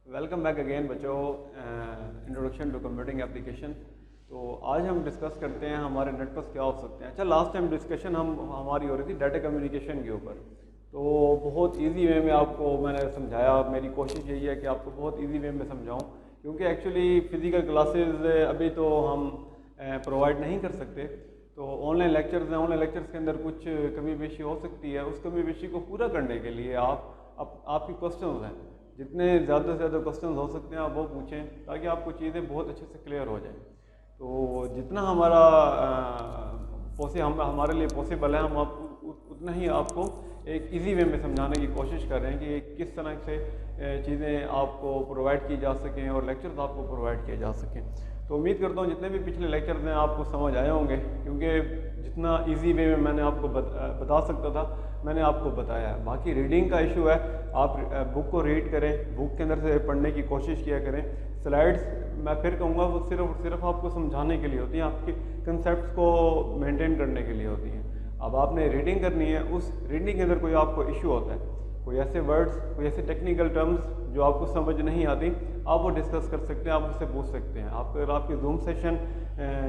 Welcome back again बच्चों। Introduction to computing application. तो आज हम डिस्कस करते हैं हमारे नेटवर्क क्या हो सकते हैं। अच्छा, लास्ट टाइम डिस्कशन हमारी हो रही थी डाटा कम्युनिकेशन के ऊपर। तो बहुत इजी वे में आपको मैंने समझाया। मेरी कोशिश यही है कि आपको बहुत इजी वे में समझाऊं, क्योंकि एक्चुअली फ़िज़िकल क्लासेस अभी तो हम प्रोवाइड नहीं कर सकते। तो ऑनलाइन लेक्चर्स हैं, ऑनलाइन लेक्चर्स के अंदर कुछ कमी पेशी हो सकती है। उस कमी पेशी को पूरा करने के लिए आपकी क्वेश्चंस हैं, जितने ज़्यादा से ज़्यादा क्वेश्चन हो सकते हैं आप वो पूछें, ताकि आपको चीज़ें बहुत अच्छे से क्लियर हो जाएं। तो जितना हमारा हमारे लिए पॉसिबल है, हम उतना ही आपको एक इजी वे में समझाने की कोशिश कर रहे हैं कि किस तरह से चीज़ें आपको प्रोवाइड की जा सकें और लेक्चर्स आपको प्रोवाइड किए जा सकें। तो उम्मीद करता हूँ जितने भी पिछले लेक्चर्स हैं आपको समझ आए होंगे, क्योंकि जितना इजी वे में मैंने आपको बता सकता था मैंने आपको बताया है। बाकी रीडिंग का इशू है, आप बुक को रीड करें, बुक के अंदर से पढ़ने की कोशिश किया करें। स्लाइड्स मैं फिर कहूँगा वो सिर्फ आपको समझाने के लिए होती हैं, आपके कंसेप्ट को मेंटेन करने के लिए होती हैं। अब आपने रीडिंग करनी है, उस रीडिंग के अंदर कोई आपको इशू होता है, कोई ऐसे वर्ड्स, कोई ऐसे टेक्निकल टर्म्स जो आपको समझ नहीं आती, आप वो डिस्कस कर सकते हैं, आप उससे पूछ सकते हैं। अगर आपकी जूम सेशन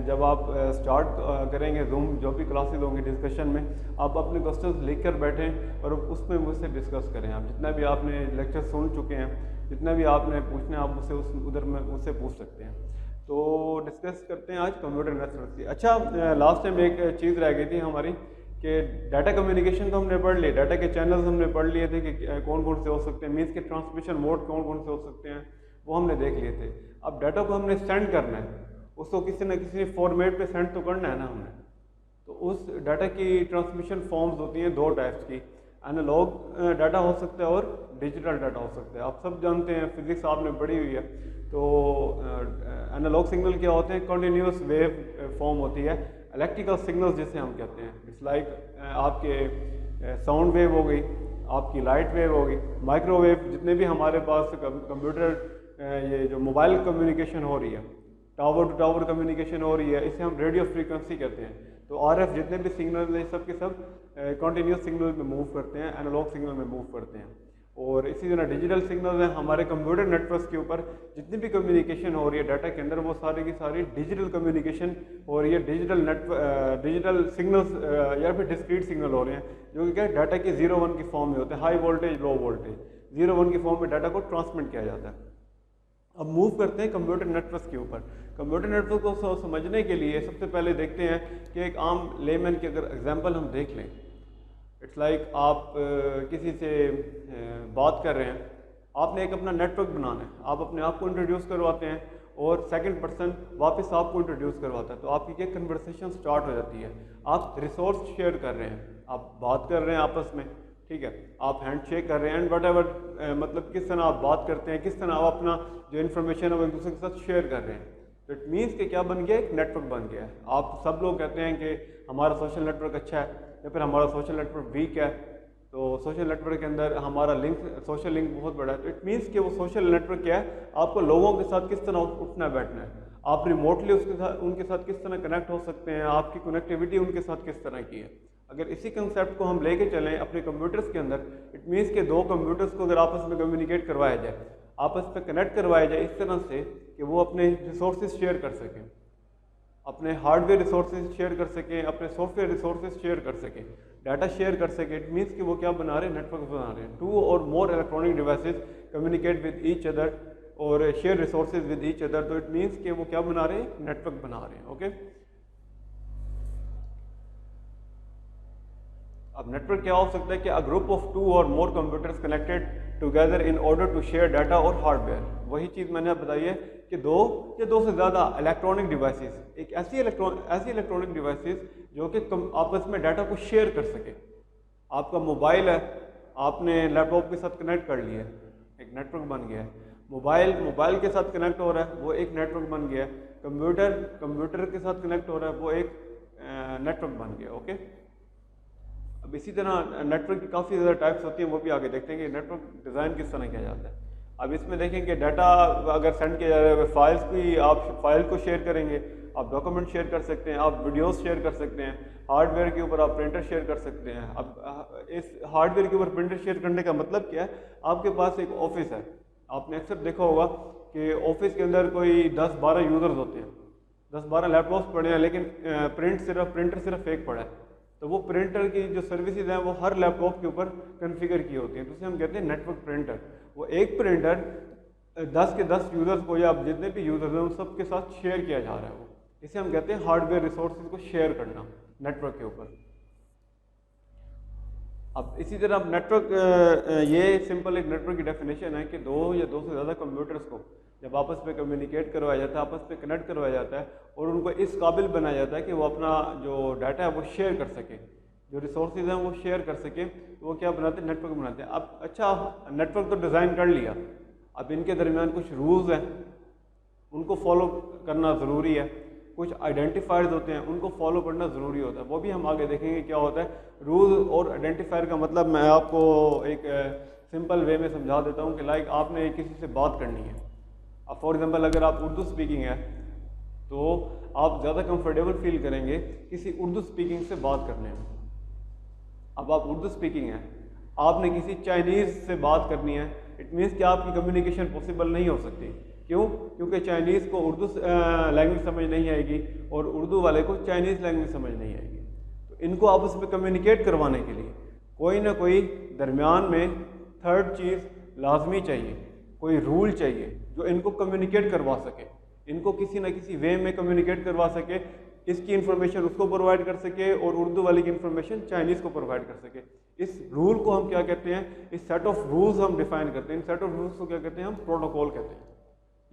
जब आप स्टार्ट करेंगे, जूम जो भी क्लासेस होंगी डिस्कशन में, आप अपने क्वेश्चंस लिख कर बैठें और उसमें मुझसे डिस्कस करें। आप जितना भी आपने लेक्चर सुन चुके हैं, जितना भी आपने पूछना है, आप मुझसे उधर में मुझसे पूछ सकते हैं। तो डिस्कस करते हैं आज कंप्यूटर नेटवर्क की। अच्छा, लास्ट टाइम एक चीज़ रह गई थी हमारी कि डाटा कम्युनिकेशन तो हमने पढ़ लिया, डाटा के चैनल्स हमने पढ़ लिए थे कि कौन कौन से हो सकते हैं, मीन्स के ट्रांसमिशन मोड कौन कौन से हो सकते हैं, वो हमने देख लिए थे। अब डाटा को हमने सेंड करना है, उसको किसी न किसी फॉर्मेट पे सेंड तो करना है ना हमने। तो उस डाटा की ट्रांसमिशन फॉर्म्स होती हैं दो टाइप्स की, एनालॉग डाटा हो सकता है और डिजिटल डाटा हो सकता है। आप सब जानते हैं, फिजिक्स आपने पढ़ी हुई है। तो एनालॉग सिग्नल क्या होते हैं? कंटिन्यूस वेव फॉर्म होती है, इलेक्ट्रिकल सिग्नल्स जिसे हम कहते हैं। इट्स लाइक आपके साउंड वेव हो गई, आपकी लाइट वेव हो गई, माइक्रोवेव, जितने भी हमारे पास कंप्यूटर ये जो मोबाइल कम्युनिकेशन हो रही है, टावर टू टावर कम्युनिकेशन हो रही है, इसे हम रेडियो फ्रीक्वेंसी कहते हैं। तो आरएफ जितने भी सिग्नल हैं सब के सब कंटिन्यूस सिग्नल में मूव करते हैं, एनालॉग सिग्नल में मूव करते हैं। और इसी तरह डिजिटल सिग्नल हैं हमारे कंप्यूटर नेटवर्क के ऊपर। जितनी भी कम्युनिकेशन हो रही है डाटा के अंदर, वो सारी की सारी डिजिटल कम्युनिकेशन हो रही है, डिजिटल सिग्नल्स या फिर डिस्क्रीट सिग्नल हो रहे हैं, जो कि क्या है, डाटा के 0-1 की फॉर्म में होते हैं, हाई वोल्टेज लो वोल्टेज। 0-1 की फॉर्म में डाटा को ट्रांसमिट किया जाता है। अब मूव करते हैं कंप्यूटर नेटवर्क के ऊपर। कंप्यूटर नेटवर्क को समझने के लिए सबसे पहले देखते हैं कि एक आम लेमैन की अगर एग्जांपल हम देख लें, इट्स लाइक आप किसी से बात कर रहे हैं, आपने एक अपना नेटवर्क बनाना है, आप अपने आप को इंट्रोड्यूस करवाते हैं और सेकंड पर्सन वापस आपको इंट्रोड्यूस करवाता है। तो आपकी क्या कन्वर्सेशन स्टार्ट हो जाती है, आप रिसोर्स शेयर कर रहे हैं, आप बात कर रहे हैं आपस में, ठीक है, आप हैंड शेक कर रहे हैं एंड वट एवर, मतलब किस तरह आप बात करते हैं, किस तरह आप अपना जो इन्फॉर्मेशन है वो एक दूसरे के साथ शेयर कर रहे हैं। तो इट मीन्स कि क्या बन गया, एक नेटवर्क बन गया है। आप सब लोग कहते हैं कि हमारा सोशल नेटवर्क अच्छा है या फिर हमारा सोशल नेटवर्क वीक है। तो सोशल नेटवर्क के अंदर हमारा सोशल लिंक बहुत बड़ा है। तो इट मीन्स कि वो सोशल नेटवर्क क्या है, आपको लोगों के साथ किस तरह उठना बैठना है, आप रिमोटली उनके साथ किस तरह कनेक्ट हो सकते हैं, आपकी कनेक्टिविटी उनके साथ किस तरह की है। अगर इसी कंसेप्ट को हम लेके चलें अपने कंप्यूटर्स के अंदर, इट मीन्स के दो कंप्यूटर्स को अगर आपस में कम्युनिकेट करवाया जाए, आपस में कनेक्ट करवाया जाए इस तरह से कि वो अपने रिसोर्सेज शेयर कर सकें, अपने हार्डवेयर रिसोर्सेज शेयर कर सकें, अपने सॉफ्टवेयर रिसोर्सेज शेयर कर सकें, डाटा शेयर कर सकें। इट मीन्स कि वो क्या बना रहे हैं, नेटवर्क बना रहे हैं। 2 और more electronic devices communicate with each other और share resources with each other. तो इट मीन्स कि वो क्या बना रहे हैं, नेटवर्क बना रहे हैं। ओके, अब नेटवर्क क्या हो सकता है कि अ ग्रुप ऑफ 2 और more computers connected together in order to share data और हार्डवेयर। वही चीज़ मैंने बताई है कि दो या दो से ज़्यादा इलेक्ट्रॉनिक डिवाइसेस, एक ऐसी इलेक्ट्रॉनिक डिवाइसेस जो कि आपस में डाटा को शेयर कर सके। आपका मोबाइल है, आपने लैपटॉप के साथ कनेक्ट कर लिया है, एक नेटवर्क बन गया है। मोबाइल के साथ कनेक्ट हो रहा है, वो एक नेटवर्क बन गया है। कंप्यूटर के साथ कनेक्ट हो रहा है, वो एक नेटवर्क बन गया। ओके, अब इसी तरह नेटवर्क की काफ़ी ज़्यादा टाइप्स होती हैं, वो भी आगे देखते हैं कि नेटवर्क डिज़ाइन किस तरह किया जाता है। अब इसमें देखें कि डाटा अगर सेंड किया जा रहा है, फाइल्स की, आप फाइल को शेयर करेंगे, आप डॉक्यूमेंट शेयर कर सकते हैं, आप वीडियोस शेयर कर सकते हैं, हार्डवेयर के ऊपर आप प्रिंटर शेयर कर सकते हैं। अब इस हार्डवेयर के ऊपर प्रिंटर शेयर करने का मतलब क्या है, आपके पास एक ऑफिस है, आपने अक्सर देखा होगा कि ऑफिस के अंदर कोई 10-12 यूज़र्स होते हैं, 10-12 लैपटॉप्स पड़े हैं, लेकिन प्रिंटर सिर्फ एक पड़ा है। तो वो प्रिंटर की जो सर्विसेज हैं वो हर लैपटॉप के ऊपर कॉन्फ़िगर की होती हैं, तो उसे हम कहते हैं नेटवर्क प्रिंटर। वो एक प्रिंटर 10 के 10 यूज़र्स को या जितने भी यूज़र्स हैं उन सब के साथ शेयर किया जा रहा है। वो इसे हम कहते हैं हार्डवेयर रिसोर्सेज को शेयर करना नेटवर्क के ऊपर। अब इसी तरह नेटवर्क, ये सिंपल एक नेटवर्क की डेफिनेशन है कि दो या दो से ज़्यादा कंप्यूटर्स को जब आपस में कम्युनिकेट करवाया जाता है, आपस में कनेक्ट करवाया जाता है और उनको इस काबिल बनाया जाता है कि वो अपना जो डाटा है वो शेयर कर सके, जो रिसोर्सेज हैं वो शेयर कर सके, तो वो क्या बनाते हैं, नेटवर्क बनाते हैं। अब अच्छा, नेटवर्क तो डिज़ाइन कर लिया, अब इनके दरमियान कुछ रूल्स हैं, उनको फॉलो करना ज़रूरी है। कुछ आइडेंटिफायर्स होते हैं, उनको फॉलो करना ज़रूरी होता है, वो भी हम आगे देखेंगे क्या होता है। रूल और आइडेंटिफायर का मतलब मैं आपको एक सिंपल वे में समझा देता हूँ कि लाइक आपने किसी से बात करनी है। अब फॉर एग्जांपल अगर आप उर्दू स्पीकिंग है तो आप ज़्यादा कंफर्टेबल फील करेंगे किसी उर्दू स्पीकिंग से बात करने में। अब आप उर्दू स्पीकिंग है, आपने किसी चाइनीज़ से बात करनी है, इट मीन्स कि आपकी कम्युनिकेशन पॉसिबल नहीं हो सकती। क्यों? क्योंकि चाइनीज़ को उर्दू लैंग्वेज समझ नहीं आएगी और उर्दू वाले को चाइनीज़ लैंग्वेज समझ नहीं आएगी। तो इनको आपस में कम्युनिकेट करवाने के लिए कोई ना कोई दरमियान में थर्ड चीज़ लाजमी चाहिए, कोई रूल चाहिए जो इनको कम्युनिकेट करवा सके, इनको किसी ना किसी वे में कम्युनिकेट करवा सके, इसकी इन्फॉर्मेशन उसको प्रोवाइड कर सके और उर्दू वाले की इन्फॉर्मेशन चाइनीज़ को प्रोवाइड कर सके। इस रूल को हम क्या कहते हैं, इस सेट ऑफ रूल्स हम डिफाइन करते हैं। इन सेट ऑफ रूल्स को क्या कहते हैं, हम प्रोटोकॉल कहते हैं।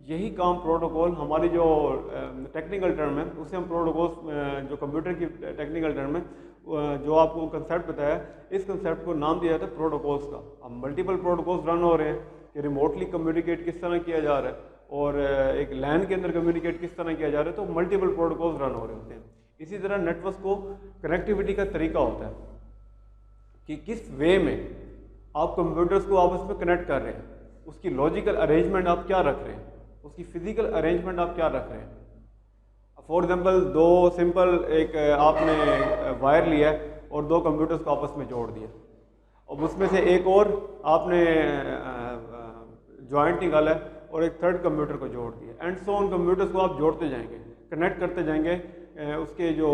यही काम प्रोटोकॉल, हमारी जो टेक्निकल टर्म है उसे हम प्रोटोकॉल, जो कंप्यूटर की टेक्निकल टर्म है, जो आपको कंसेप्ट बताया, इस कंसेप्ट को नाम दिया जाता है प्रोटोकॉल्स का। अब मल्टीपल प्रोटोकॉल्स रन हो रहे हैं कि रिमोटली कम्युनिकेट किस तरह किया जा रहा है और एक लैन के अंदर कम्युनिकेट किस तरह किया जा रहा है, तो मल्टीपल प्रोटोकॉल्स रन हो रहे होते हैं। इसी तरह नेटवर्क को कनेक्टिविटी का तरीका होता है कि किस वे में आप कंप्यूटर्स को आपस में कनेक्ट कर रहे हैं, उसकी लॉजिकल अरेंजमेंट आप क्या रख रहे हैं, उसकी फिजिकल अरेंजमेंट आप क्या रख रहे हैं। फॉर एग्जांपल दो सिंपल एक आपने वायर लिया है और दो कंप्यूटर्स को आपस में जोड़ दिया, और उसमें से एक और आपने जॉइंट निकाला है और एक थर्ड कंप्यूटर को जोड़ दिया, एंड सो उन कंप्यूटर्स को आप जोड़ते जाएंगे, कनेक्ट करते जाएंगे, उसके जो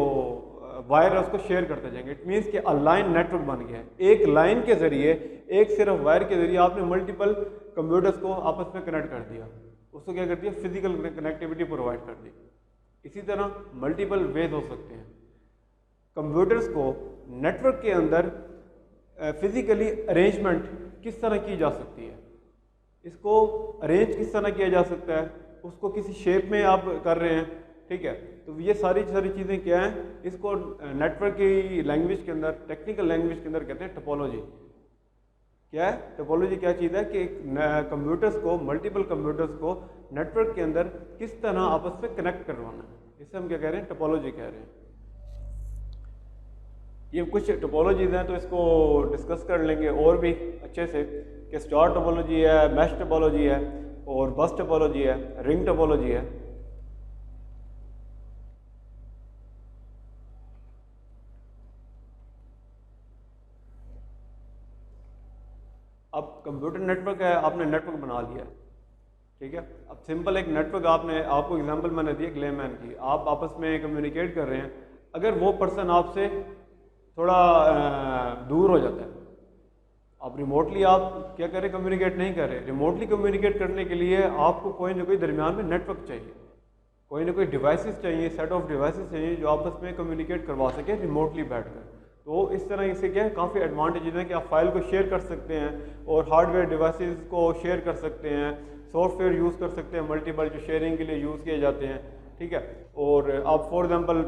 वायर है उसको शेयर करते जाएंगे। इट मीन्स कि अलाइन नेटवर्क बन गया है। एक लाइन के जरिए, एक सिर्फ वायर के जरिए आपने मल्टीपल कंप्यूटर्स को आपस में कनेक्ट कर दिया, उसको क्या कर दिया, फिजिकल कनेक्टिविटी प्रोवाइड कर दी। इसी तरह मल्टीपल वेज हो सकते हैं। कंप्यूटर्स को नेटवर्क के अंदर फिजिकली अरेंजमेंट किस तरह की जा सकती है, इसको अरेंज किस तरह किया जा सकता है, उसको किसी शेप में आप कर रहे हैं, ठीक है। तो ये सारी चीज़ें क्या हैं, इसको नेटवर्क की लैंग्वेज के अंदर, टेक्निकल लैंग्वेज के अंदर कहते हैं टोपोलॉजी। क्या है टोपोलॉजी? क्या चीज़ है कि कंप्यूटर्स को, मल्टीपल कंप्यूटर्स को नेटवर्क के अंदर किस तरह आपस में कनेक्ट करवाना है, इसे हम क्या कह रहे हैं, टोपोलॉजी कह रहे हैं। ये कुछ टोपोलॉजीज हैं तो इसको डिस्कस कर लेंगे और भी अच्छे से कि स्टार टोपोलॉजी है, मैश टोपोलॉजी है और बस टोपोलॉजी है, रिंग टोपोलॉजी है। अब कंप्यूटर नेटवर्क है, आपने नेटवर्क बना लिया, ठीक है। अब सिंपल एक नेटवर्क आपको एग्जांपल मैंने दिया ग्लेमैन की, आप आपस में कम्युनिकेट कर रहे हैं, अगर वो पर्सन आपसे थोड़ा दूर हो जाता है, अब रिमोटली आप क्या कर रहे, कम्युनिकेट नहीं कर रहे। रिमोटली कम्युनिकेट करने के लिए आपको कोई ना कोई दरमियान में नेटवर्क चाहिए, कोई ना कोई डिवाइसेस चाहिए, सेट ऑफ डिवाइसेस चाहिए जो आपस में कम्युनिकेट करवा सके रिमोटली बैठकर। तो इस तरह से क्या है, काफ़ी एडवांटेजेस हैं कि आप फाइल को शेयर कर सकते हैं और हार्डवेयर डिवाइसेस को शेयर कर सकते हैं, सॉफ्टवेयर यूज़ कर सकते हैं मल्टीपल जो शेयरिंग के लिए यूज़ किए जाते हैं, ठीक है। और आप फॉर एग्जांपल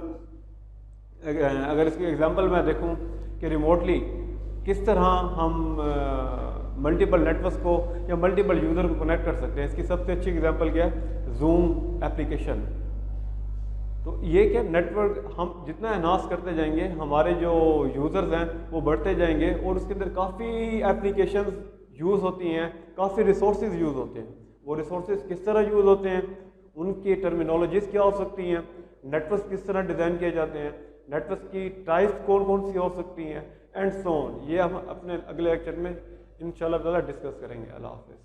अगर इसके एग्जांपल मैं देखूं कि रिमोटली किस तरह हम मल्टीपल नेटवर्क्स को या मल्टीपल यूज़र को कनेक्ट कर सकते हैं, इसकी सबसे अच्छी एग्जांपल क्या है, जूम एप्लीकेशन। तो ये क्या, नेटवर्क हम जितना एनहांस करते जाएंगे, हमारे जो यूज़र्स हैं वो बढ़ते जाएंगे और उसके अंदर काफ़ी एप्लीकेशंस यूज़ होती हैं, काफ़ी रिसोर्सेज यूज़ होते हैं। वो रिसोर्सेज किस तरह यूज़ होते हैं, उनकी टर्मिनोलॉजीज़ क्या हो सकती हैं, नेटवर्क किस तरह डिज़ाइन किए जाते हैं, नेटवर्क की टाइप्स कौन कौन सी हो सकती हैं, एंड सो ऑन। ये हम अपने अगले लेक्चर में इंशाल्लाह ताला डिस्कस करेंगे। अल्लाह हाफ़िज़।